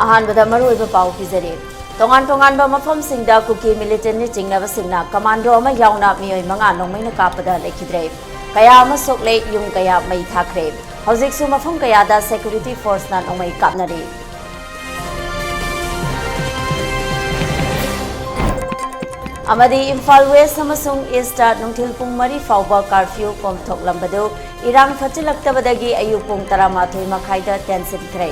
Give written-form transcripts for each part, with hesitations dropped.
ꯑꯍꯥꯟꯕꯗ ꯃꯔꯨꯑꯣꯏꯕ ꯄꯥꯎ ꯄꯤꯖꯔꯤ ꯇꯣꯉꯥꯟ-ꯇꯣꯉꯥꯟꯕ ꯃꯐꯝꯁꯤꯡꯗ ꯀꯨꯀꯤ ꯃꯤꯂꯤꯇꯦꯟꯠꯅ ꯆꯤꯡꯅꯕꯁꯤꯡꯅ ꯀꯃꯥꯟꯗꯣ ꯑꯃ ꯌꯥꯎꯅ ꯃꯤꯑꯣꯏ 5 ꯅꯣꯡꯃꯩꯅ ꯀꯥꯞꯄꯗ ꯂꯩꯈꯤꯗ꯭ꯔꯦ ꯀꯌꯥ ꯑꯃ ꯁꯣꯛꯂꯦ ꯌꯨꯝ ꯀꯌꯥ ꯃꯩ ꯊꯥꯈ꯭ꯔꯦ ꯍꯧꯖꯤꯛꯁꯨ ꯃꯐꯝ ꯀꯌꯥꯗ ꯁꯦꯀ꯭ꯌꯨꯔꯤꯇꯤ ꯐꯣꯔꯁꯅ ꯅꯣꯡꯃꯩ ꯀꯥꯞꯅꯔꯤ ꯑꯃꯗꯤ ꯏꯝꯐꯥꯜ ꯋꯦꯁ ꯑꯃꯁꯨꯡ ꯏꯁꯇ ꯅꯨꯡꯊꯤꯜ ꯄꯨꯡ 4 ꯐꯥꯎꯕ ꯀꯥꯔꯐ꯭ꯌꯨ ꯀꯣꯝꯊꯣꯛꯂꯝꯕꯗꯨ ꯏꯔꯥꯡ ꯐꯠꯆꯤꯜꯂꯛꯇꯕꯗꯒꯤ ꯑꯌꯨꯛ ꯄꯨꯡ 12 ꯃꯈꯥꯏꯗ ꯇꯦꯟꯁꯤꯟꯈ꯭ꯔꯦ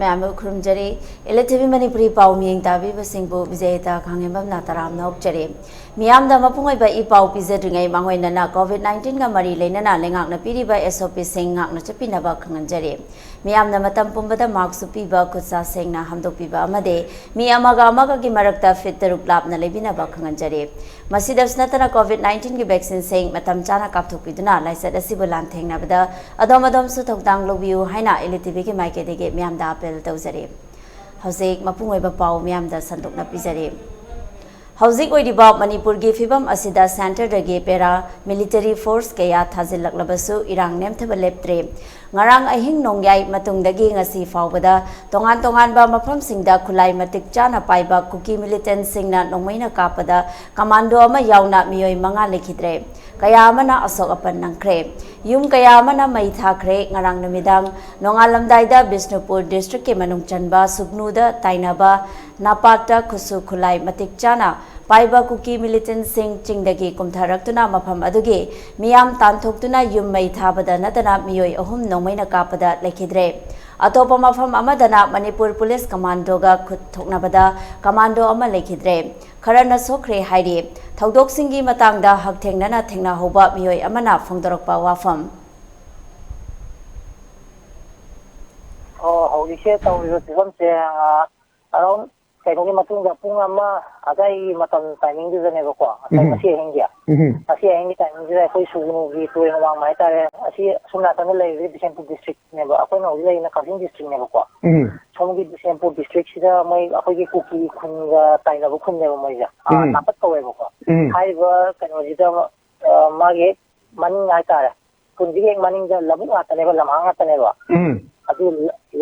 मैम खुरमजरी इलेक्टिव मनपुरी पाव मियें ताबीबसिंगबु विजयता खांगेंबमना तरामना ओक्चरे मियामदा मपुंगैबा इ पाव पिजद्रिङै मांगोइनना कोविड-19 गा मरी लेनना लेंगाकना पिरिबा एसओपी सिंग गाकना चपिनबा खंगनजरे मियामदा मतम पुंबदा मार्क्स पीबा खुचा सेंगना हमदोपिबा अमदे मी अमगा अमगा गी मरक्ता फिट तरुक लापना लेबिनबा खंगनजरे मसिदस नतना कोविड-19 गी वैक्सीन सेंग मतम चाना कापथोपिदुना लाइसत असिबु लांथेंगनाबदा अदोम अदोम सु थोक्तांग लोबियु हाइना इलेक्टिव गी माइकेदेगे मियामदा अपील तौजरे हौजिक मपुंगैबा पाव मियामदा संदोकना पिजरे हौजिक ओइदिबा मणिपुर गी फिबम असिदा सेंटर दगे पेरा मिलिटरी फोर्स कया थाजिलक्लबसु इरांग नेमथब लेप्त्रे ngarang ahing nongyai matungdagi ngasi faubada tongan ba mafam singda khulai matik chana paiba kuki militant singna nongmaina kapada commando ama yauna miyoi manga lekhidre kaya amana asok apan nangkhre yum kaya amana mai thakre ngarang numidang nongalamdaida Bishnupur district ke manung chanba subnuda tainaba napata khusu khulai matik chana पाइबा Kuki militant सिंह चिंगदगी कुमथारक्तुना मफम अदुगे मियाम तानथोक्तुना युम मई थाबदा नतना मियोय अहुम नोंमैना कापदा लेखिद्रे अतोप मफम अमदना मणिपुर पुलिस कमांडोगा खुद थोकनाबदा कमांडो अमा लेखिद्रे खरना सोखरे हाइरि थौदोकसिंगी मतांगदा हकथेंगना थेंगना होबा मियोय अमना फोंदोरकपा वाफम हौलिसे तौरिबा फिबमसे अराउंड कहीं मतुंगा पुंग अमा अदाई मतम टाइमिंग दिजनेबको असाई मसी हेंगिया असी हेंगी टाइमिंग दिजा कोई सुगुनुगी तोय नवांग माइ तारे असी सुमना तने लेबि बिशेंपुर डिस्ट्रिक्ट नेबो अखोय नौ लेना कासिंग डिस्ट्रिक्ट नेबको सोमगी बिशेंपुर डिस्ट्रिक्ट सिदा मै अखोयगी कुकी खुनगा ताइनाबो खुननेबो मैजा नापत कवेबको हाइबा कनोजिदा मागे मनिंग आइ तारे खुनजिगे मनिंग दा लबु आतनेबो लमांग आतनेबो अदु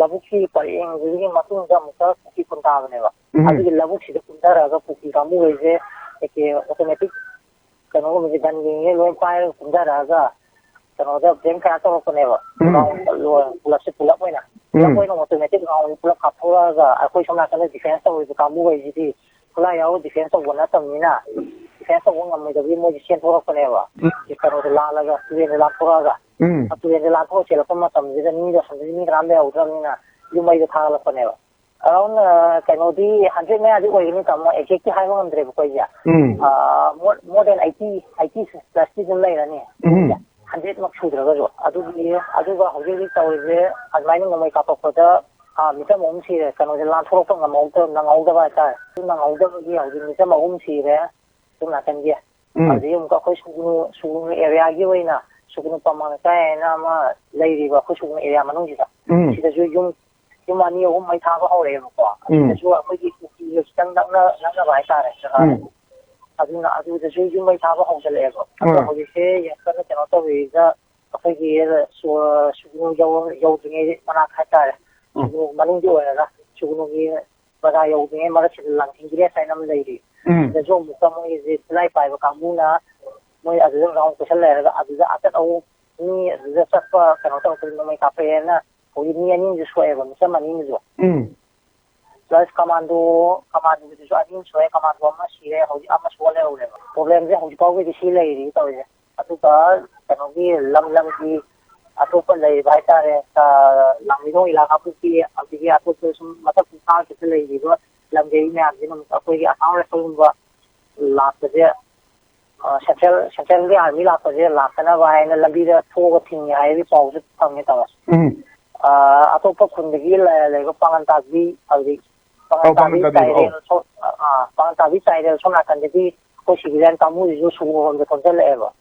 लबुकी परेंग जिगे मतुंगा मुका कुकी खुनताबनेबो अदुगी लबुकी कुंदारागा कुकी कामु वेजे एके ऑटोमेटिक कनो मुझे गनगे लोय पाय कुंदारागा कनो दा ब्रेन का तो कोनेबो लो पुलप से pull-up होइना pull-up automatic gown pull-up खाथोरागा अखोय समना कने डिफेंस तो वेजे कामु वेजिदि खुला याव डिफेंस तो वना तमनिना डिफेंस तो वंग अमैदबि मोजि सेन थोरा कोनेबो कनो लालागा तुवेन ला थोरागा तुवेन ला थो चेलप मतमजिदा नि दा संदि नि ग्राम बे उद्रमिना युमैदा थाला कोनेबो around kanodi 100 में आदि कोई नहीं कम एक की हाई वन ड्रेव कोई या more than 80 plus की जल्ला इरानी 100 मक छूट रहा जो अदु का हौजे भी तो इसे अजमाइनिंग नमई का पकोदा मिटा मोम सी रे कनो जल्ला थोड़ा तो नमाउ तो नंगाउ दबा था नंगाउ दबा की हौजे मिटा मोम सी रे तुम ना कंजिया अदि उनका कोई सुगुनु एरिया की वही ना सुगुनु पमांग का है ना मा लेरी बा कोई सुगुनु एरिया मनुंग जिता सीधा जो यूं युमानी ओ मै थाबा हौरेबको अदुसु अखोयगी कुकी खितंग नंगा बाय तारे अदुना अदुदसु युमै थाबा हौजलेबो अदु हौजिसे यकन केनो तोबिदा अखोयगी सुगुनु यौद्रिङै मना खातारे सुगुनु मनिंग जो ओरगा सुगुनुगी बदा यौद्रिङै मरछि लांथिंगिरे साइनम लैरि दजो मुकमोय जे फ्लाइ पाइबा कामुना मोय अदु राउंड क्वेश्चन लेरगा अदुदा अतत औ नि अदुदा सप्पा केनो तो मै कापेना होई नि अनि जो सोएबो मिसम अनि जो प्लस कमांडो जो अनि सोए कमांडो मा सिरे होई अमा सोले होले प्रॉब्लम जे होई पावे दि सी लेरि तोजे अतुका कनोगी लम की अतोप ले भाई तारे लमिनो इलाका पुकी अबिगे अतोप सुम मतलब का के लेरि गो लमगे में आजिन अकोई अकाउंट रेफरंस लापजे सेंट्रल के army लापजे लापना वायना लबीदा थोग thing Hibi pause fungi तवस अतोप खुंदगी लेगो पांगनताबी अबि पांगनताबी चाइरेल सो पांगनताबी चाइरेल सोना कंदगी ꯑꯩꯈꯣꯏ ꯁꯤꯚꯤꯂꯤꯌꯟ ꯀꯥꯡꯕꯨꯁꯤꯁꯨ ꯁꯨꯒꯨꯝꯕꯔꯣꯝꯗ ꯊꯣꯝꯖꯤꯜꯂꯛꯑꯦꯕ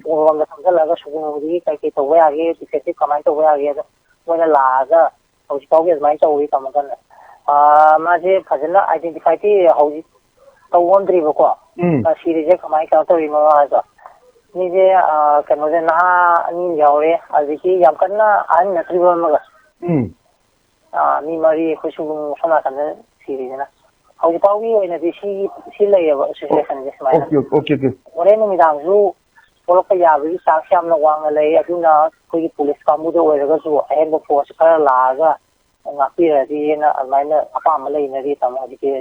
ꯁꯨꯒꯨꯝꯕꯔꯣꯝꯗ ꯊꯣꯝꯖꯤꯜꯂꯒ ꯁꯨꯒꯨꯝꯕꯗꯨꯒꯤ ꯀꯩꯀꯩ ꯇꯧꯕ ꯌꯥꯒꯦ ꯗꯤꯐꯦꯛꯇꯤꯚ ꯀꯃꯥꯏꯅ ꯇꯧꯕ ꯌꯥꯒꯦ ꯑꯗꯣ ꯃꯣꯏꯅ ꯂꯥꯛꯑꯒ ꯍꯧꯖꯤꯛ ꯐꯥꯎꯒꯤ ꯑꯗꯨꯃꯥꯏꯅ ꯇꯧꯋꯤ ꯇꯝꯃꯒꯅ ꯃꯥꯁꯦ ꯐꯖꯅ ꯑꯥꯏꯗꯦꯟꯇꯤꯐꯥꯏꯗꯤ ꯍꯧꯖꯤꯛ ꯇꯧꯕ ꯉꯝꯗ꯭ꯔꯤꯕꯀꯣ ꯁꯤꯔꯤꯁꯦ ꯀꯃꯥꯏꯅ ꯀꯩꯅꯣ ꯇꯧꯔꯤꯅꯣ ꯍꯥꯏꯕ ꯃꯤꯁꯦ ꯀꯩꯅꯣꯁꯦ ꯅꯍꯥ ꯑꯅꯤ ꯌꯥꯎꯔꯦ ꯑꯗꯒꯤ ꯌꯥꯝ ꯀꯟꯅ ꯑꯍꯟ ꯅꯠꯇ꯭ꯔꯤꯕ ꯑꯃꯒ ꯃꯤ ꯃꯔꯤ ꯑꯩꯈꯣꯏ ꯁꯨꯝ ꯅꯥꯀꯟꯗ ꯁꯤꯔꯤꯁꯤꯅ ꯍꯧꯖꯤꯛ ꯐꯥꯎꯒꯤ ꯑꯣꯏꯅꯗꯤ ꯁꯤ ꯂꯩꯌꯦꯕ ꯁꯤꯆꯨꯋꯦꯁꯟꯁꯦ ꯁꯨꯃꯥꯏꯅ ꯍꯣꯔꯦꯟ ꯅꯨꯃꯤꯗꯥꯡꯁꯨ ꯊꯣꯛꯂꯛꯄ ꯌꯥꯕꯒꯤ ꯆꯥꯟꯁ ꯌꯥꯝꯅ ꯋꯥꯡꯅ ꯂꯩ ꯑꯗꯨꯅ ꯑꯩꯈꯣꯏꯒꯤ ꯄꯨꯂꯤꯁ ꯀꯥꯡꯕꯨꯗ ꯑꯣꯏꯔꯒꯁꯨ ꯑꯍꯦꯟꯕ ꯐꯣꯔꯁ ꯈꯔ ꯂꯥꯛꯑꯒ ꯉꯥꯛꯄꯤꯔꯗꯤꯅ ꯑꯗꯨꯃꯥꯏꯅ ꯑꯄꯥꯝꯕ ꯂꯩꯅꯔꯤ ꯇꯥꯃꯣ ꯍꯧꯖꯤꯛꯀꯤ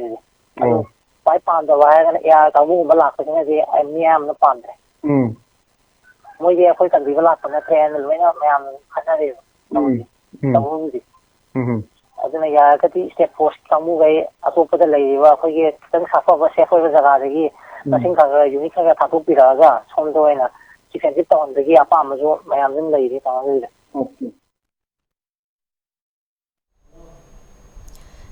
ꯑꯗꯨ ꯈ꯭ꯋꯥꯏ ꯄꯥꯝꯗꯕ ꯍꯥꯏꯔꯒꯅ ꯑꯦꯌꯥꯔ ꯀꯥꯡꯕꯨꯒꯨꯝꯕ ꯂꯥꯛꯄꯁꯤꯅꯗꯤ ꯃꯤꯌꯥꯝꯅ ꯄꯥꯝꯗ꯭ꯔꯦ ꯃꯣꯏꯗꯤ ꯑꯩꯈꯣꯏ ꯀꯟꯕꯤꯕ ꯂꯥꯛꯄ ꯅꯠꯇ꯭ꯔꯦꯅ ꯂꯣꯏꯅ ꯃꯌꯥꯝꯅ ꯈꯟꯅꯔꯦꯕ ꯇꯧꯕꯕꯨꯗꯤ ꯑꯗꯨꯅ ꯌꯥꯔꯒꯗꯤ ꯏꯁꯇꯦꯠ ꯐꯣꯔꯁ ꯀꯥꯡꯕꯨꯈꯩ ꯑꯇꯣꯞꯄꯗ ꯂꯩꯔꯤꯕ ꯑꯩꯈꯣꯏꯒꯤ ꯈꯤꯇꯪ ꯁꯥꯐꯕ ꯁꯦꯐ ꯑꯣꯏꯕ ꯖꯒꯥꯗꯒꯤ ꯃꯁꯤꯡ ꯈꯔ ꯌꯨꯅꯤꯠ ꯈꯔ ꯊꯥꯗꯣꯛꯄꯤꯔꯛꯑꯒ ꯁꯣꯝꯗ ꯑꯣꯏꯅ ꯗꯤꯐꯦꯟꯁꯤꯞ ꯇꯧꯍꯟꯕꯒꯤ ꯑꯄꯥꯝꯕꯁꯨ ꯃꯌꯥꯝ ꯑꯗꯨꯝ ꯂꯩꯔꯤ ꯇꯧꯅꯗꯣꯏꯗ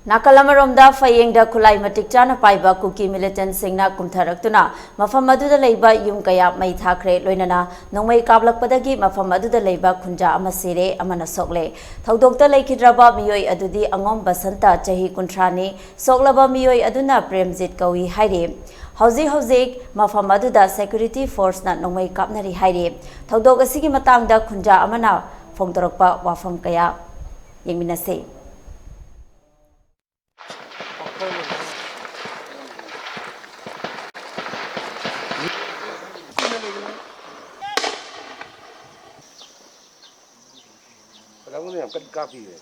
ꯅꯥꯀꯜ ꯑꯃꯔꯣꯝꯗ ꯐꯌꯦꯡꯗ ꯈꯨꯠꯂꯥꯏ ꯃꯇꯤꯛ ꯆꯥꯅ ꯄꯥꯏꯕ ꯀꯨꯀꯤ ꯃꯤꯂꯤꯇꯦꯟꯠꯁꯤꯡꯅ ꯀꯨꯝꯊꯔꯛꯇꯨꯅ ꯃꯐꯝ ꯑꯗꯨꯗ ꯂꯩꯕ ꯌꯨꯝ ꯀꯌꯥ ꯃꯩ ꯊꯥꯈ꯭ꯔꯦ ꯂꯣꯏꯅꯅ ꯅꯣꯡꯃꯩ ꯀꯥꯞꯂꯛꯄꯗꯒꯤ ꯃꯐꯝ ꯑꯗꯨꯗ ꯂꯩꯕ ꯈꯨꯟꯖꯥ ꯑꯃ ꯁꯤꯔꯦ ꯑꯃꯅ ꯁꯣꯛꯂꯦ ꯊꯧꯗꯣꯛꯇ ꯂꯩꯈꯤꯗ꯭ꯔꯕ ꯃꯤꯑꯣꯏ ꯑꯗꯨꯗꯤ ꯑꯉꯣꯝ ꯕꯁꯟꯇ ꯆꯍꯤ 30ꯅꯤ ꯁꯣꯛꯂꯕ ꯃꯤꯑꯣꯏ ꯑꯗꯨꯅ ꯄ꯭ꯔꯦꯝꯖꯤꯠ ꯀꯧꯏ ꯍꯥꯏꯔꯤ ꯍꯧꯖꯤꯛ ꯃꯐꯝ ꯑꯗꯨꯗ ꯁꯦꯀ꯭ꯌꯨꯔꯤꯇꯤ ꯐꯣꯔꯁꯅ ꯅꯣꯡꯃꯩ ꯀꯥꯞꯅꯔꯤ ꯍꯥꯏꯔꯤ ꯊꯧꯗꯣꯛ ꯑꯁꯤꯒꯤ ꯃꯇꯥꯡꯗ ꯈꯨꯟꯖꯥ ꯑꯃꯅ ꯐꯣꯡꯗꯣꯔꯛꯄ ꯋꯥꯐꯝ ꯀꯌꯥ ꯌꯦꯡꯃꯤꯟꯅꯁꯤ Kamu ni angkat kapi ni,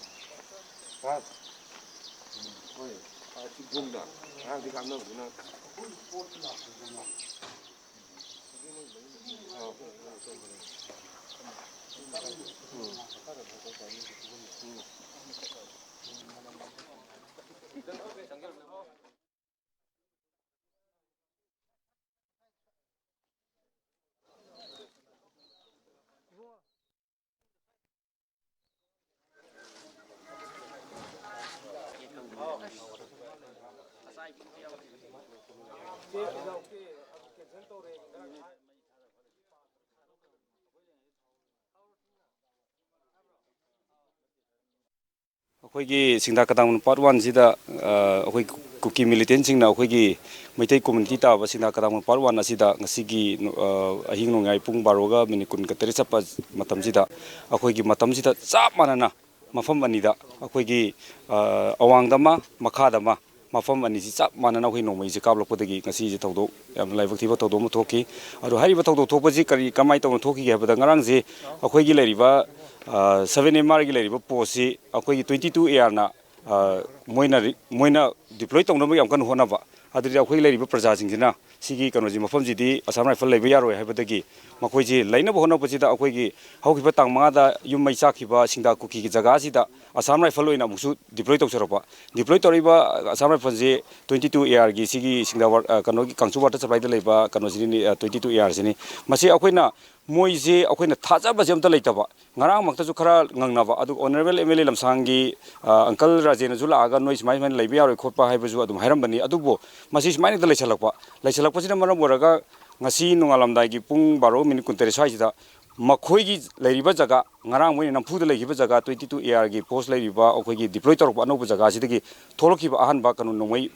ha? Oi, si bunda, ha di kamu ni. ꯑꯩꯈꯣꯏꯒꯤ ꯁꯤꯡꯗꯥ ꯀꯗꯥꯡ ꯄꯥꯔꯠ 1 ꯁꯤꯗ ꯑꯩꯈꯣꯏ ꯀꯨꯀꯤ ꯃꯤꯂꯤꯇꯦꯟꯠꯁꯤꯡꯅ ꯑꯩꯈꯣꯏꯒꯤ ꯃꯩꯇꯩ ꯀꯝꯃ꯭ꯌꯨꯅꯤꯇꯤ ꯇꯥꯕ ꯁꯤꯡꯗꯥ ꯀꯗꯥꯡ ꯄꯥꯔꯠ 1 ꯑꯁꯤꯗ ꯉꯁꯤꯒꯤ ꯑꯍꯤꯡ ꯅꯣꯡꯌꯥꯏ ꯄꯨꯡ 12:19 ꯆꯠꯄ ꯃꯇꯝꯁꯤꯗ ꯑꯩꯈꯣꯏꯒꯤ ꯃꯇꯝꯁꯤꯗ ꯆꯞ ꯃꯥꯟꯅꯅ ꯃꯐꯝ ꯑꯅꯤꯗ ꯑꯩꯈꯣꯏꯒꯤ ꯑꯋꯥꯡꯗ ꯑꯃ ꯃꯈꯥꯗ ꯑꯃ ꯃꯐꯝ ꯑꯅꯤꯁꯤ ꯆꯞ ꯃꯥꯟꯅꯅ ꯑꯩꯈꯣꯏ ꯅꯣꯡꯃꯩꯁꯤ ꯀꯥꯞꯂꯛꯄꯗꯒꯤ ꯉꯁꯤꯁꯤ ꯊꯧꯗꯣꯛ ꯌꯥꯝꯅ ꯂꯥꯏꯕꯛ ꯊꯤꯕ ꯊꯧꯗꯣꯛ ꯑꯃ ꯊꯣꯛꯈꯤ ꯑꯗꯣ ꯍꯥꯏꯔꯤꯕ ꯊꯧꯗꯣꯛ ꯊꯣꯛꯄꯁꯤ ꯀꯃꯥꯏꯅ ꯇꯧꯅ ꯊꯣꯛꯈꯤꯒꯦ ꯍꯥꯏꯕꯗ ꯉꯔꯥꯡꯁꯤ ꯑꯩꯈꯣꯏꯒꯤ ꯂꯩꯔꯤꯕ 7MRꯒꯤ ꯂꯩꯔꯤꯕ ꯄꯣꯁꯁꯤ ꯑꯩꯈꯣꯏꯒꯤ 22ARꯅ ꯃꯣꯏꯅ ꯗꯤꯄ꯭ꯂꯣꯏ ꯇꯧꯅꯕ ꯌꯥꯝ ꯀꯟꯅ ꯍꯣꯠꯅꯕ ꯑꯗꯨꯗꯤ ꯑꯩꯈꯣꯏ ꯂꯩꯔꯤꯕ ꯄ꯭ꯔꯖꯥꯁꯤꯡꯁꯤꯅ ꯁꯤꯒꯤ ꯀꯩꯅꯣꯁꯤ ꯃꯐꯝꯁꯤꯗꯤ ꯑꯁꯥꯝ ꯔꯥꯏꯐꯜ ꯂꯩꯕ ꯌꯥꯔꯣꯏ ꯍꯥꯏꯕꯗꯒꯤ ꯃꯈꯣꯏꯁꯤ ꯂꯩꯅꯕ ꯍꯣꯠꯅꯕꯁꯤꯗ ꯑꯩꯈꯣꯏꯒꯤ ꯍꯧꯈꯤꯕ ꯇꯥꯡ 5ꯗ ꯌꯨꯝ ꯃꯩ ꯆꯥꯛꯈꯤꯕ ꯁꯤꯡꯗꯥ ꯀꯨꯀꯤꯒꯤ ꯖꯒꯥꯁꯤꯗ ꯑꯁꯥꯝ ꯔꯥꯏꯐꯜ ꯑꯣꯏꯅ ꯑꯃꯨꯛꯁꯨ ꯗꯤꯄ꯭ꯂꯣꯏ ꯇꯧꯖꯔꯛꯄ ꯗꯤꯄ꯭ꯂꯣꯏ ꯇꯧꯔꯤꯕ ꯑꯁꯥꯝ ꯔꯥꯏꯐꯜꯁꯤ 22ARꯒꯤ ꯁꯤꯒꯤ ꯁꯤꯡꯗꯥ ꯀꯩꯅꯣꯒꯤ ꯀꯥꯡꯆꯨ ꯋꯥꯇꯔ ꯁꯄ꯭ꯂꯥꯏꯗ ꯂꯩꯕ ꯀꯩꯅꯣꯁꯤꯅꯤ 22ARꯁꯤꯅꯤ ꯃꯁꯤ ꯑꯩꯈꯣꯏꯅ ꯃꯣꯏꯁꯤ ꯑꯩꯈꯣꯏꯅ ꯊꯥꯖꯕꯁꯦ ꯑꯝꯇ ꯂꯩꯇꯕ ꯉꯔꯥꯡꯃꯛꯇꯁꯨ ꯈꯔ ꯉꯪꯅꯕ ꯑꯗꯨ ꯑꯣꯅꯔꯦꯕꯜ MLA ꯂꯝꯁꯥꯡꯒꯤ ꯑꯪꯀꯜ ꯔꯥꯖꯦꯅꯁꯨ ꯂꯥꯛꯑꯒ ꯅꯣꯏ ꯁꯨꯃꯥꯏꯅ ꯂꯩꯕ ꯌꯥꯔꯣꯏ ꯈꯣꯠꯄ ꯍꯥꯏꯕꯁꯨ ꯑꯗꯨꯝ ꯍꯥꯏꯔꯝꯕꯅꯤ ꯑꯗꯨꯕꯨ ꯃꯁꯤ ꯁꯨꯃꯥꯏꯅ ꯂꯩꯁꯜꯂꯛꯄꯁꯤꯅ ꯃꯔꯝ ꯑꯣꯏꯔꯒ ꯉꯁꯤ ꯅꯣꯡꯉꯥꯜꯂꯝꯗꯥꯏꯒꯤ ꯄꯨꯡ 12:19 ꯁ꯭ꯋꯥꯏꯁꯤꯗ ꯃꯈꯣꯏꯒꯤ ꯂꯩꯔꯤꯕ ꯖꯒꯥ ꯉꯔꯥꯡ ꯃꯣꯏꯅ ꯅꯝꯐꯨꯗ ꯂꯩꯈꯤꯕ ꯖꯒꯥ 22ARꯒꯤ ꯄꯣꯁ ꯂꯩꯔꯤꯕ ꯑꯩꯈꯣꯏꯒꯤ ꯗꯤꯄ꯭ꯂꯣꯏ ꯇꯧꯔꯛꯄ ꯑꯅꯧꯕ ꯖꯒꯥꯁꯤꯗꯒꯤ ꯊꯣꯛꯂꯛꯈꯤꯕ ꯑꯍꯥꯟꯕ ꯅꯣꯡꯃꯩ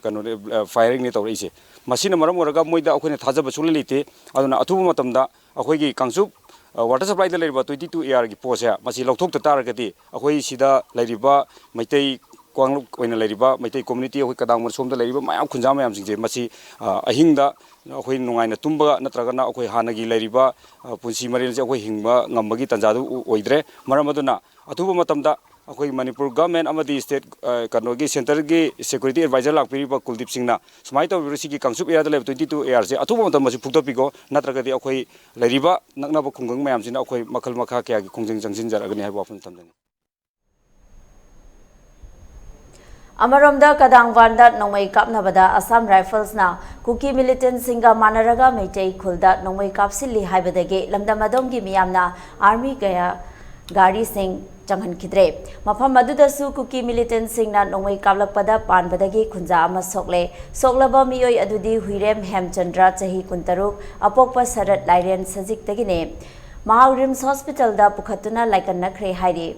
ꯐꯥꯏꯌरिꯡꯅꯤ ꯇꯧꯔꯛꯏꯁꯦ ꯃꯁꯤꯅ ꯃꯔꯝ ꯑꯣꯏꯔꯒ ꯃꯣꯏꯗ ꯑꯩꯈꯣꯏꯅ ꯊꯥꯖꯕ ꯁꯨꯡꯂꯩ ꯂꯩꯇꯦ ꯑꯗꯨꯅ ꯑꯊꯨꯕ ꯃꯇꯝꯗ ꯑꯩꯈꯣꯏꯒꯤ ꯀꯥꯡꯆꯨꯞ ꯋꯥꯇꯔ ꯁꯄ꯭ꯂꯥꯏꯗ ꯂꯩꯔꯤꯕ 22ARꯒꯤ ꯄꯣꯁꯁꯦ ꯃꯁꯤ ꯂꯧꯊꯣꯛꯇ ꯇꯥꯔꯒꯗꯤ ꯑꯩꯈꯣꯏ ꯁꯤꯗ ꯂꯩꯔꯤꯕ ꯃꯩꯇꯩ ꯀꯥꯡꯂꯨꯞ ꯑꯣꯏꯅ ꯂꯩꯔꯤꯕ ꯃꯩꯇꯩ ꯀꯝꯃ꯭ꯌꯨꯅꯤꯇꯤ ꯑꯩꯈꯣꯏ ꯀꯗꯥꯡ ꯁꯣꯝꯗ ꯂꯩꯔꯤꯕ ꯃꯌꯥꯝ ꯈꯨꯟꯖꯥ ꯃꯌꯥꯝꯁꯤꯡꯁꯦ ꯃꯁꯤ ꯑꯍꯤꯡꯗ ꯑꯩꯈꯣꯏ ꯅꯨꯡꯉꯥꯏꯅ ꯇꯨꯝꯕ ꯅꯠꯇ꯭ꯔꯒꯅ ꯑꯩꯈꯣꯏ ꯍꯥꯟꯅꯒꯤ ꯂꯩꯔꯤꯕ ꯄꯨꯟꯁꯤ ꯃꯔꯦꯜꯁꯦ ꯑꯩꯈꯣꯏ ꯍꯤꯡꯕ ꯉꯝꯕꯒꯤ ꯇꯥꯟꯖꯥꯗꯨ ꯑꯣꯏꯗ꯭ꯔꯦ ꯃꯔꯝ ꯑꯗꯨꯅ ꯑꯊꯨꯕ ꯃꯇꯝꯗ ꯑꯩꯈꯣꯏ ꯃꯅꯤꯄꯨꯔ ꯒꯚꯔꯟꯃꯦꯟꯠ ꯑꯃꯗꯤ ꯁ꯭ꯇꯦꯠ ꯀꯩꯅꯣꯒꯤ ꯁꯦꯟꯇꯔꯒꯤ ꯁꯦꯀ꯭ꯌꯨꯔꯤꯇꯤ ꯑꯦꯗꯚꯥꯏꯖꯔ ꯂꯥꯛꯄꯤꯔꯤꯕ ꯀꯨꯜꯗꯤꯞ ꯁꯤꯡꯅ ꯁꯨꯃꯥꯏꯅ ꯇꯧꯔꯤꯕ ꯁꯤꯒꯤ ꯀꯥꯡꯆꯨꯞ ꯑꯦꯔꯤꯌꯥꯗ ꯂꯩꯕ 22ARꯁꯦ ꯑꯊꯨꯕ ꯃꯇꯝꯗ ꯐꯨꯛꯇꯣꯛꯄꯤꯈꯣ ꯅꯠꯇ꯭ꯔꯒꯗꯤ ꯑꯩꯈꯣꯏ ꯂꯩꯔꯤꯕ ꯅꯛꯅꯕ ꯈꯨꯡꯒꯪ ꯃꯌꯥꯝꯁꯤꯅ ꯑꯩꯈꯣꯏ ꯃꯈꯜ ꯃꯈꯥ ꯀꯌꯥꯒꯤ ꯈꯣꯡꯖꯪ ꯆꯪꯁꯤꯟꯖꯔꯒꯅꯤ ꯍꯥꯏꯕ ꯋꯥꯐꯝ ꯊꯝꯖꯅꯤ ꯑꯃꯔꯣꯝꯗ ꯀꯗꯥꯡꯋꯥꯟꯗ ꯅꯣꯡꯃꯩ ꯀꯥꯞꯅꯕꯗ ꯑꯁꯥꯝ ꯔꯥꯏꯐꯜꯁꯅ ꯀꯨꯀꯤ ꯃꯤꯂꯤꯇꯦꯟꯠꯁꯤꯡꯒ ꯃꯥꯟꯅꯔꯒ ꯃꯩꯇꯩ ꯈꯨꯜꯗ ꯅꯣꯡꯃꯩ ꯀꯥꯞꯁꯤꯜꯂꯤ ꯍꯥꯏꯕꯗꯒꯤ ꯂꯝꯗꯝ ꯑꯗꯣꯝꯒꯤ ꯃꯤꯌꯥꯝꯅ ꯑꯥꯔꯃꯤ ꯀꯌꯥ ꯒꯥꯔꯤꯁꯤꯡ चंगहनखिद्रे मफम अदुदसु कुकी मिलिटेंट सिंगना नोंगै काबलकपदा पानबदगी खुंजा अमा सोकले सोकलबा मियोय अदुदी हुइरेम हेमचंद्र चही कुंतरुक अपोकपा सरत लाइरेन सजिकतगिने महाउ रिम्स हॉस्पिटल दा पुखतुना लाइकन्नख्रे हाइरि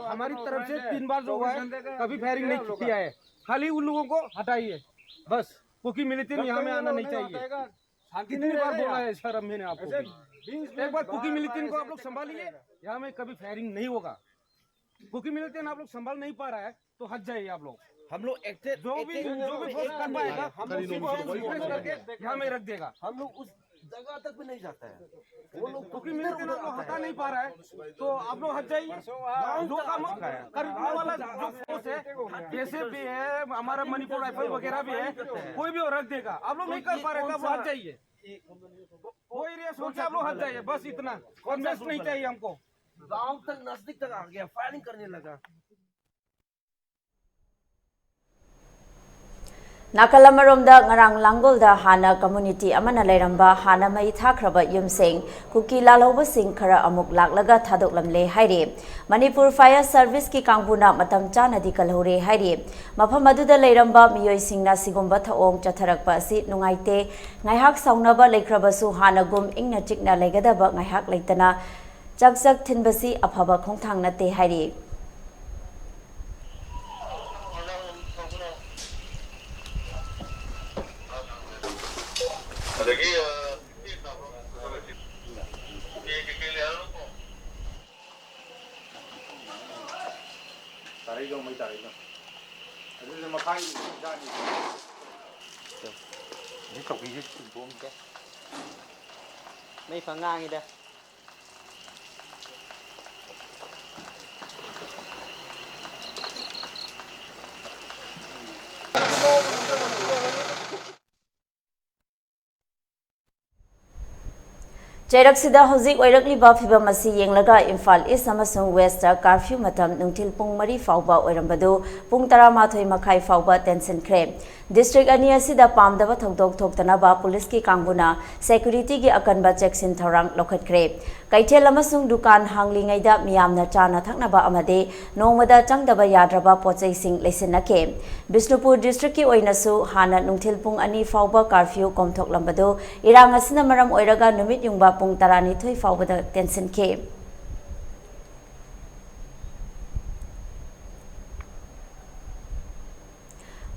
हमारी तरफ से 3 बार जो हुआ है कभी फायरिंग नहीं किया है। खाली उन लोगों को हटाइए बस। कुकी मिलिटेंट यहाँ में आना नहीं चाहिए। कितनी बार बोला है सर मैंने आपको। एक बार कुकी मिलिटेंट को आप लोग संभालिए, यहाँ में कभी फायरिंग नहीं होगा। कुकी मिलिटेंट आप लोग संभाल नहीं पा रहा है तो हट जाइए आप लोग। हम लोग जो भी फोर्स कर पाएगा हम लोग करके यहाँ में रख देगा। हम लोग उस जगह तक भी नहीं जाता है। वो लोग कुकी मिलिटेंट को हटा नहीं पा रहा है तो आप लोग हट जाइए। जो काम करने वाला जो फोर्स है जैसे भी है हमारा मणिपुर राइफल वगैरह भी है, कोई भी रख देगा। आप लोग नहीं कर पा रहे तो हट जाइए। वो एरिया सोच के आप लोग हट जाइए बस। इतना कॉन्वेस्ट नहीं चाहिए हमको। गांव तक नजदीक तक आ गया, फायरिंग करने लगा। नाकलमरोमदा ngarang langolda hana community amana leiramba hana mai thakraba yumsing kuki lalhoba sing khara amuk laklaga thadoklamle haire manipur fire service ki kangbuna matam chana di kalhore haire mafam aduda leiramba miyoi singna sigumba thaong chatharakpa asi nungaite ngaihak saunaba leikhrabasu hana gum ingna chikna legadaba ngaihak leitana chaksak thinbasi aphaba khongthang nate haire mấy phần ngang gì đây Jairaksidha hojik oirakliba phibam asi yenglaga Imphal East amasung West ta curfew matam nungthil pung 3 fauba oirambadu pung 12 makhai fauba tension khre district ani asida pamdaba thongdok thoktana ba police ki kangbuna security gi akanba checksin thorang lokhat khre kaithel amasung dukan hanglingai da miyamna chana thakna ba amade nongmada changdaba yadraba pochai sing leisinake Bishnupur district ki oinasu hana nungthil pung 2 fauba curfew komthok lambadu irang asina maram oiraga numit yungba pung 12 fauba tension ke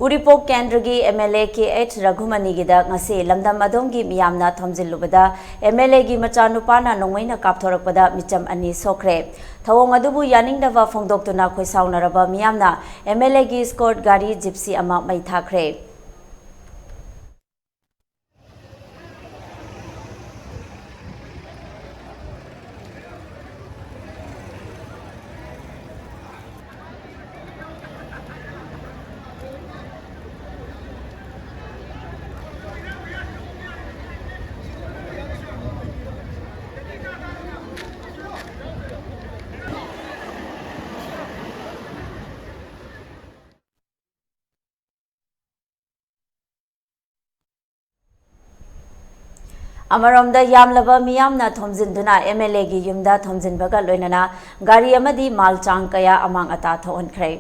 Uripok Kendragi MLA K.H. Raghumani gida ngasi lamdam adongi miyamna thomjillubada MLA gi machanupana nongmaina kapthorakpada micham ani sokre thawong adubu yaningdaba phongdoktuna khoisaunaraba miyamna MLA gi escort gari gypsy ama mai thakre Amaromda yamlaba miyamna thomjinduna MLA gi yumda thomjinbaga loinana gari amadi malchang kaya amang ata thoonkhre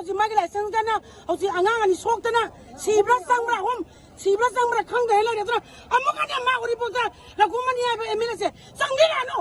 Hauji magi license kana hauji angang ani sok tana sibra sangbra hom sibra sangbra khang de la de amaka ne ma uri boga Raghumani ya emile se sangira no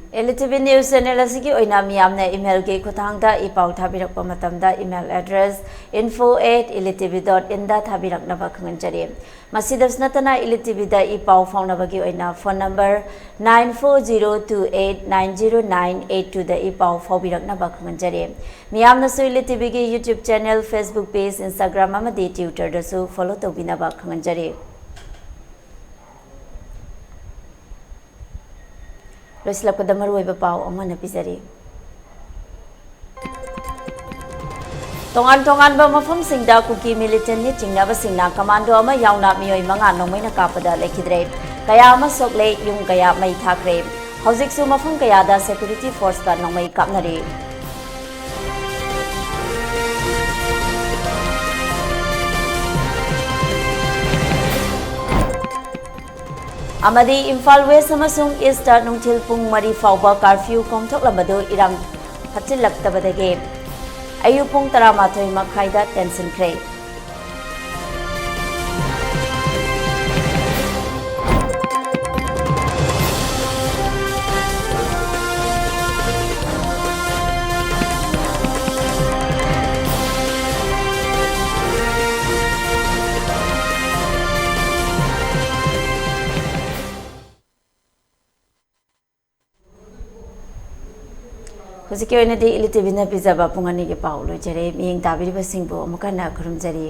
LTV news channel असगी ओइना मियामने email के खुथांगदा इपाउ थाबिरकपा मतमदा email address info@eltv.in दा थाबिरकनबा खंगनजरे मसिदस नतना eltv दा इपाउ फाउनबगी ओइना phone number 9402890982 दा इपाउ फाउबिरकनबा खंगनजरे मियामनसु eltv के YouTube channel Facebook page Instagram अमदि Twitter दसु फॉलो तौबिनबा खंगनजरे लोइसलपदा मरुइबा पाउ अमन पिजरी तोंगान तोंगान बा मफम सिंगदा कुकी मिलिटेंट नि चिंगनाबा सिंगना कमांडो अमा यावना मियोय मंगा नोंमैना कापदा लेखिद्रे कया अमा सोकले युंग कया मै थाख्रे हौजिकसु मफम कयादा सिक्युरिटी फोर्स का नोंमै कापनरे अमदी इम्फाल वेस्ट अमसुंग ईस्ट नुंथिल पुंग मरी फाउबा कर्फ्यू कोमथोकलबदो इरांग फचिलक्तबदगे अयु पुंग 12 मखाइदा टेंसनख्रे हुजिके ओइनदि eltv ना पिजाबा पुंगानी के पाउ लोइजरे मियंग ताबिरिबा सिंबो अमुकना खुरुमजरी।